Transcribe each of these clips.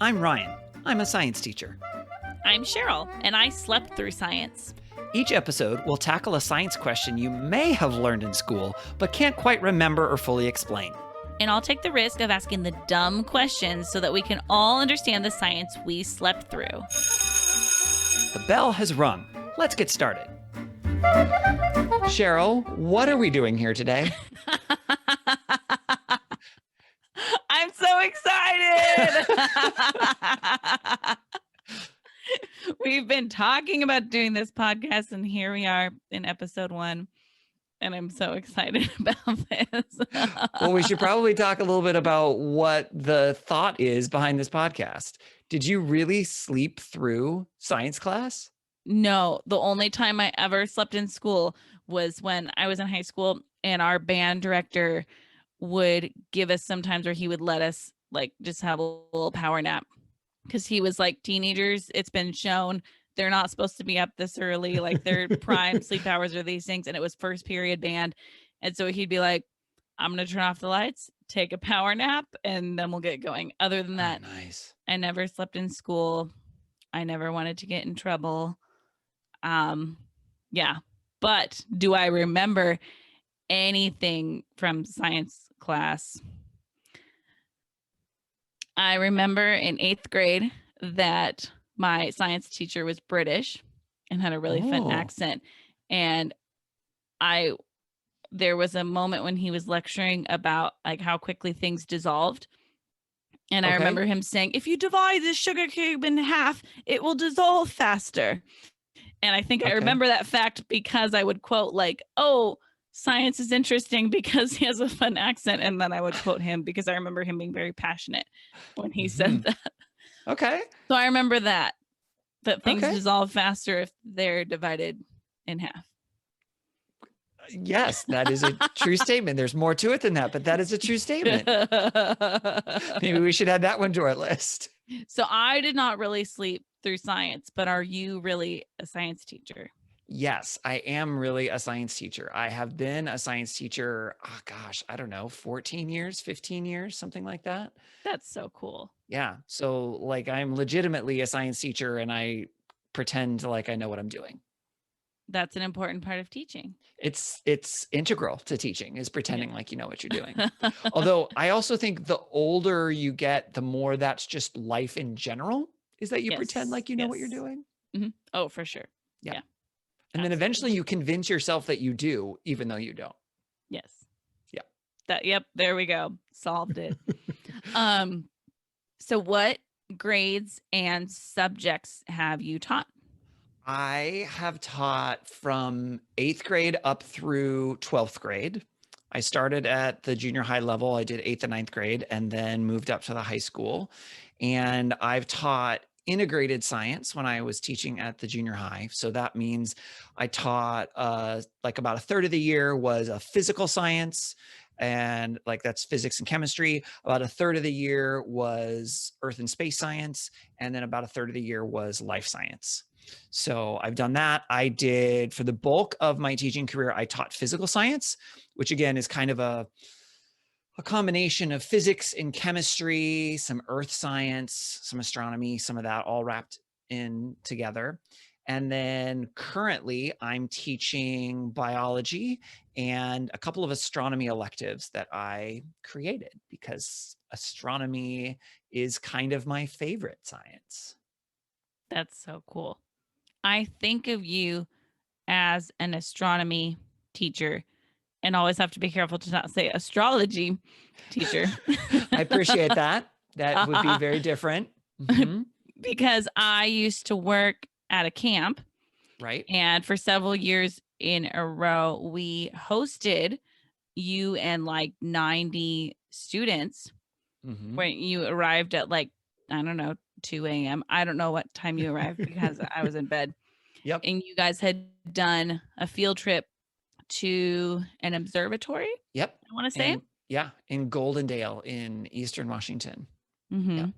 I'm Ryan. I'm a science teacher. I'm Cheryl, and I slept through science. Each episode will tackle a science question you may have learned in school, but can't quite remember or fully explain. And I'll take the risk of asking the dumb questions so that we can all understand the science we slept through. The bell has rung. Let's get started. Cheryl, what are we doing here today? I'm so excited! We've been talking about doing this podcast, and here we are in episode 1. And I'm so excited about this. Well, we should probably talk a little bit about what the thought is behind this podcast. Did you really sleep through science class? No, the only time I ever slept in school was when I was in high school, and our band director would give us sometimes, or he would let us like just have a little power nap, because he was like, teenagers, it's been shown they're not supposed to be up this early. Like their prime sleep hours are these things. And it was first period band. And so he'd be like, I'm going to turn off the lights, take a power nap, and then we'll get going. Other than that, Nice. I never slept in school. I never wanted to get in trouble. Yeah. But do I remember anything from science class? I remember in 8th grade that my science teacher was British and had a really fun accent. And there was a moment when he was lecturing about like how quickly things dissolved. And I remember him saying, if you divide this sugar cube in half, it will dissolve faster. And I think I remember that fact because I would quote like, oh, science is interesting because he has a fun accent. And then I would quote him because I remember him being very passionate when he said that. Okay. So I remember that things dissolve faster if they're divided in half. Yes, that is a true statement. There's more to it than that, but that is a true statement. Maybe we should add that one to our list. So I did not really sleep through science, but are you really a science teacher? Yes, I am really a science teacher. I have been a science teacher, I don't know, 14 years, 15 years, something like that. That's so cool. Yeah. So like I'm legitimately a science teacher and I pretend like I know what I'm doing. That's an important part of teaching. It's integral to teaching, is pretending like you know what you're doing. Although I also think the older you get, the more that's just life in general, is that you pretend like you know what you're doing. Mm-hmm. Oh, for sure. Yeah. And then eventually you convince yourself that you do, even though you don't. Yes. Yeah. There we go. Solved it. So what grades and subjects have you taught? I have taught from 8th grade up through 12th grade. I started at the junior high level. I did 8th and 9th grade and then moved up to the high school. And I've taught integrated science when I was teaching at the junior high. So that means I taught like about a third of the year was a physical science, and like that's physics and chemistry. About a third of the year was earth and space science. And then about a third of the year was life science. So I've done that. I did, for the bulk of my teaching career, I taught physical science, which again is kind of a combination of physics and chemistry, some earth science, some astronomy, some of that all wrapped in together. And then currently I'm teaching biology and a couple of astronomy electives that I created because astronomy is kind of my favorite science. That's so cool. I think of you as an astronomy teacher and always have to be careful to not say astrology teacher. I appreciate that. That would be very different. Mm-hmm. Because I used to work at a camp. Right. And for several years in a row, we hosted you and like 90 students when you arrived at like, I don't know, 2 a.m. I don't know what time you arrived because I was in bed. Yep. And you guys had done a field trip to an observatory. Yep. I want to say. Yeah. In Goldendale in Eastern Washington. Mm-hmm.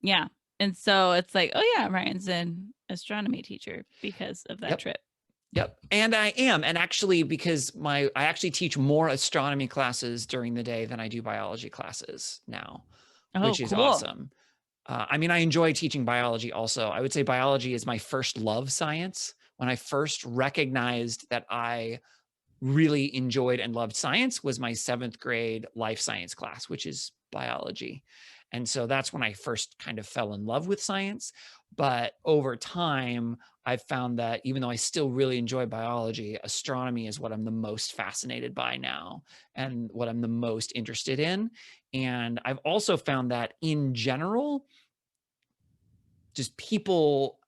Yeah. And so it's like, oh yeah, Ryan's an astronomy teacher because of that trip. Yep. And I am. And actually, because I actually teach more astronomy classes during the day than I do biology classes now, which is awesome. I mean, I enjoy teaching biology also. I would say biology is my first love science. When I first recognized that I really enjoyed and loved science was my 7th grade life science class, which is biology. And so that's when I first kind of fell in love with science. But over time, I've found that even though I still really enjoy biology, astronomy is what I'm the most fascinated by now and what I'm the most interested in. And I've also found that in general, just people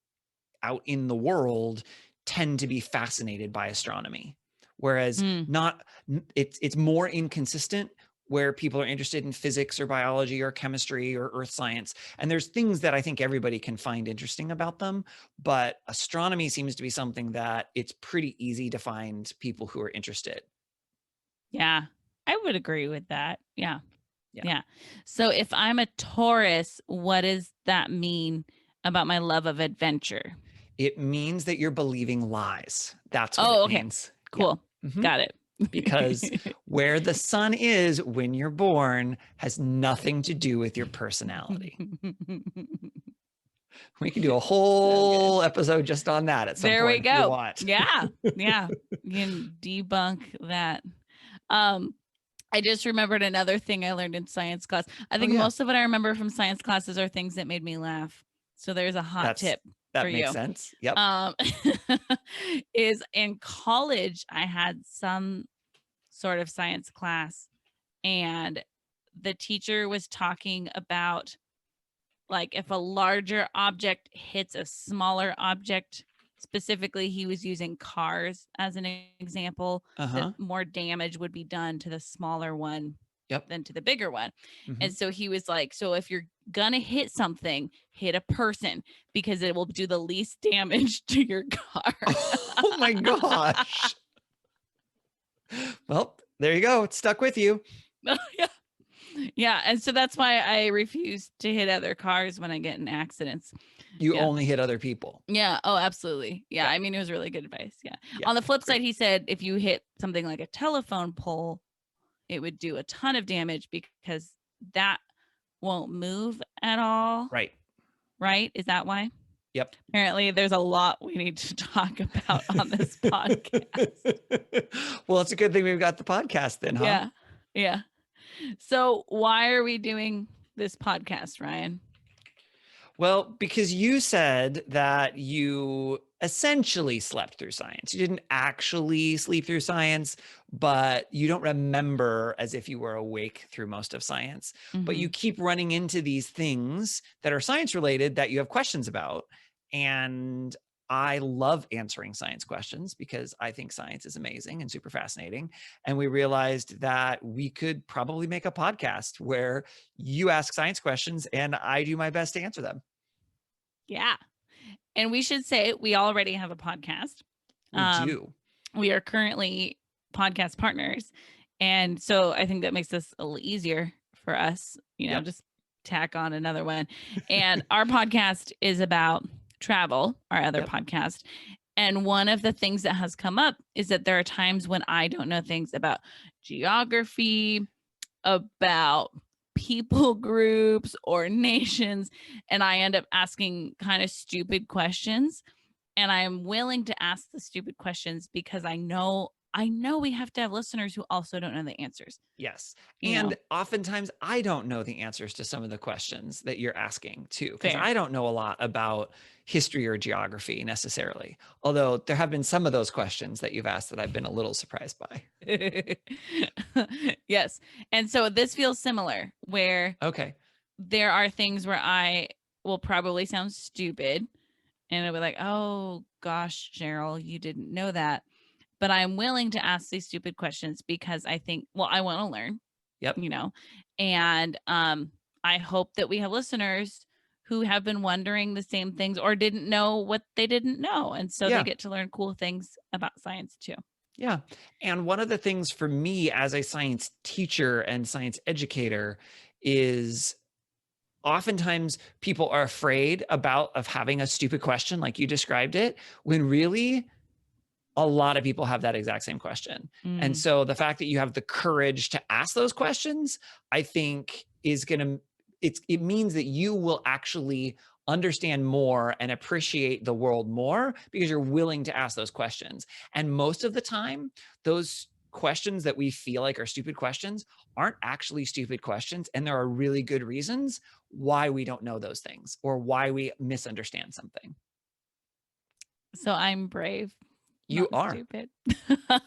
out in the world tend to be fascinated by astronomy, whereas Mm. not it's more inconsistent where people are interested in physics or biology or chemistry or earth science, and there's things that I think everybody can find interesting about them, but astronomy seems to be something that it's pretty easy to find people who are interested. Yeah, I would agree with that. Yeah. Yeah, Yeah. So if I'm a Taurus, what does that mean about my love of adventure? it means that you're believing lies. That's what it Oh, okay. means. Yeah. Cool. Mhm. Got it. Because where the sun is when you're born has nothing to do with your personality. We can do a So good. whole episode just on that at some There we point if you go. want. Yeah. Yeah. You can debunk that. Um, I just remembered another thing I learned in science class. I Oh think yeah, most of what I remember from science classes are things that made me laugh. So there's a hot that's tip for that makes you. sense. Yep. Um, is in college, I had some sort of science class, and the teacher was talking about like if a larger object hits a smaller object. Specifically, he was using cars as an example, that Uh-huh. more damage would be done to the smaller one Yep. than to the bigger one. Mhm. And so he was like, so if you're gonna hit something, hit a person because it will do the least damage to your car. Oh my gosh. Well, there you go. It stuck with you. Yeah. Yeah. And so that's why I refuse to hit other cars when I get in accidents. You Yeah. only hit other people. Yeah. Oh, absolutely. Yeah. Yeah. I mean, it was really good advice. Yeah. Yeah. On the flip Great. side, he said if you hit something like a telephone pole, it would do a ton of damage because that won't move at all. Right. Right? Is that why? Yep. Apparently, there's a lot we need to talk about on this podcast. Well, it's a good thing we've got the podcast then, huh? Yeah. Yeah. So, why are we doing this podcast, Ryan? Well, because you said that you essentially slept through science. You didn't actually sleep through science, but you don't remember as if you were awake through most of science. But you Mhm. keep running into these things that are science related that you have questions about. And I love answering science questions because I think science is amazing and super fascinating. And we realized that we could probably make a podcast where you ask science questions and I do my best to answer them. Yeah. And we should say we already have a podcast. We do. We are currently podcast partners. And so I think that makes this a little easier for us, Yep. just tack on another one. And our podcast is about travel, our other Yep. podcast. And one of the things that has come up is that there are times when I don't know things about geography, about people groups or nations, and I end up asking kind of stupid questions. And I'm willing to ask the stupid questions because I know we have to have listeners who also don't know the answers. Yes. You know, And oftentimes I don't know the answers to some of the questions that you're asking too, because fair. I don't know a lot about history or geography necessarily. Although there have been some of those questions that you've asked that I've been a little surprised by. Yes. And so this feels similar where Okay. there are things where I will probably sound stupid and it'll be like, oh gosh, Cheryl, you didn't know that. But I'm willing to ask these stupid questions because I think, well, I want to learn, Yep. and I hope that we have listeners who have been wondering the same things or didn't know what they didn't know. And so they Yeah. get to learn cool things about science too. Yeah. And one of the things for me as a science teacher and science educator is oftentimes people are afraid of having a stupid question like you described it, when really a lot of people have that exact same question. And Mm. so the fact that you have the courage to ask those questions, I think is going to it means that you will actually understand more and appreciate the world more because you're willing to ask those questions. And most of the time, those questions that we feel like are stupid questions aren't actually stupid questions. And there are really good reasons why we don't know those things or why we misunderstand something. So I'm brave. You Not are. stupid.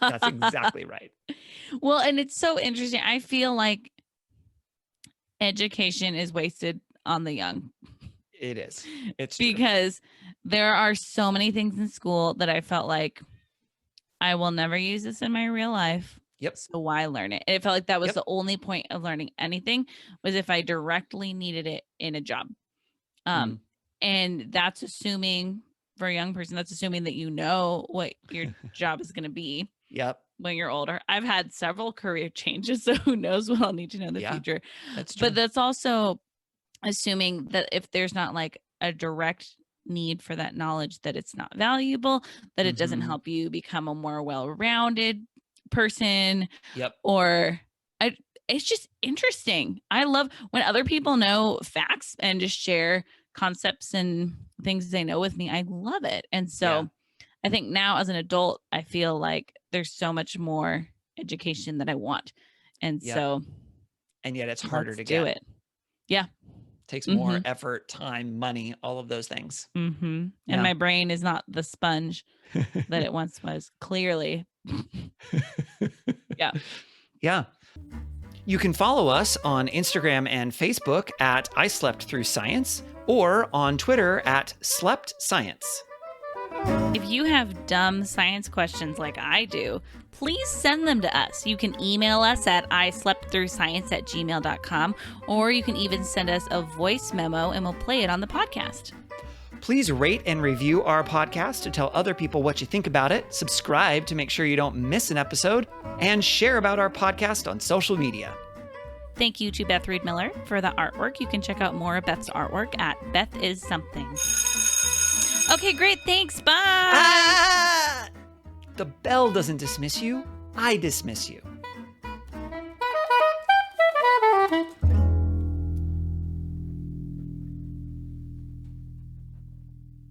That's exactly right. Well, and it's so interesting. I feel like education is wasted on the young. It is. It's true. Because there are so many things in school that I felt like I will never use this in my real life. Yep. So why learn it? And it felt like that was Yep. the only point of learning anything was if I directly needed it in a job. And that's assuming for a young person, that's assuming that you know what your job is going to be. Yep. When you're older. I've had several career changes, so who knows what I'll need to know in the future. That's true. But that's also assuming that if there's not like a direct need for that knowledge, that it's not valuable, that it doesn't help you become a more well-rounded person. Yep. Or it's just interesting. I love when other people know facts and just share concepts and things they know with me. I love it. And so I think now as an adult, I feel like there's so much more education that I want. And so and yet it's harder to do get. it. Yeah. Takes more effort, time, money, all of those things. And my brain is not the sponge that it once was, clearly. Yeah. You can follow us on Instagram and Facebook at I Slept Through Science or on Twitter at Slept Science. If you have dumb science questions like I do, please send them to us. You can email us at isleptthroughscience@gmail.com, or you can even send us a voice memo and we'll play it on the podcast. Please rate and review our podcast to tell other people what you think about it, subscribe to make sure you don't miss an episode, and share about our podcast on social media. Thank you to Beth Reed Miller for the artwork. You can check out more of Beth's artwork at Beth Is Something. Okay, great. Thanks. Bye. The bell doesn't dismiss you. I dismiss you.